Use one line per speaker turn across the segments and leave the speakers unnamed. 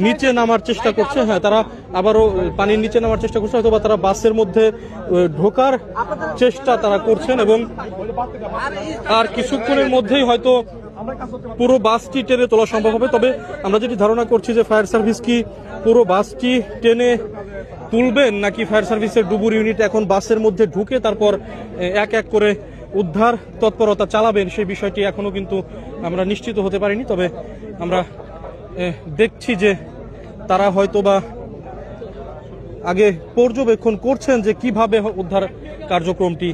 নিচে নামার চেষ্টা করছে। হ্যাঁ, তারা আবারও পানির নিচে নামার চেষ্টা করছে, অথবা তারা বাসের মধ্যে ঢোকার চেষ্টা তারা করছেন এবং আর কিছুক্ষণের মধ্যেই হয়তো পুরো বাসটি টেনে তোলা সম্ভব হবে। তবে আমরা যেটি ধারণা করছি যে ফায়ার সার্ভিস কি পুরো বাসটি টেনে তুলবেন, নাকি ফায়ার সার্ভিসের ডুবুর ইউনিট এখন বাসের মধ্যে ঢুকে তারপর এক এক করে উদ্ধার তৎপরতা চালাবেন, সেই বিষয়টি এখনো কিন্তু আমরা নিশ্চিত হতে পারিনি। তবে আমরা দেখছি যে তারা হয়তোবা আগে পর্যবেক্ষণ করছেন যে কিভাবে উদ্ধার কার্যক্রমটি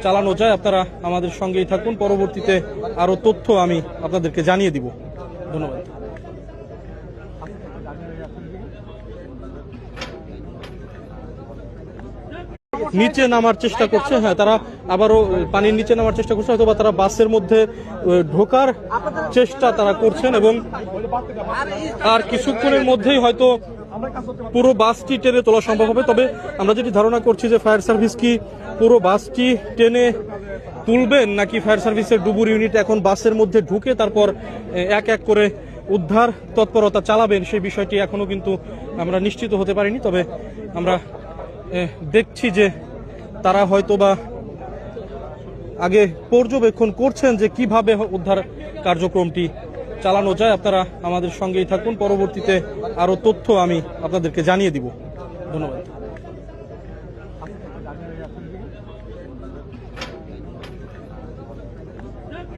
চালানো যায়। আপনারা আমাদের সঙ্গেই থাকুন, পরবর্তীতে আরো তথ্য আমি আপনাদেরকে জানিয়ে দিব। ধন্যবাদ। নিচে নামার চেষ্টা করছে। হ্যাঁ, তারা আবারও পানির নিচে নামার চেষ্টা করছে, অথবা তারা বাসের মধ্যে ঢোকার চেষ্টা তারা করছেন এবং আর কিছুক্ষণের মধ্যেই হয়তো পুরো বাসটি টেনে তোলা সম্ভব হবে। তবে আমরা যেটি ধারণা করছি যে ফায়ার সার্ভিস কি পুরো বাসটি টেনে তুলবেন, নাকি ফায়ার সার্ভিসের ডুবুর ইউনিট এখন বাসের মধ্যে ঢুকে তারপর এক এক করে উদ্ধার তৎপরতা চালাবেন, সেই বিষয়টি এখনো কিন্তু আমরা নিশ্চিত হতে পারিনি। তবে আমরা দেখছি যে তারা হয়তোবা আগে পর্যবেক্ষণ করছেন যে কিভাবে উদ্ধার কার্যক্রমটি চালানো যায়। আপনারা আমাদের সঙ্গেই থাকুন, পরবর্তীতে আরো তথ্য আমি আপনাদেরকে জানিয়ে দিব। ধন্যবাদ।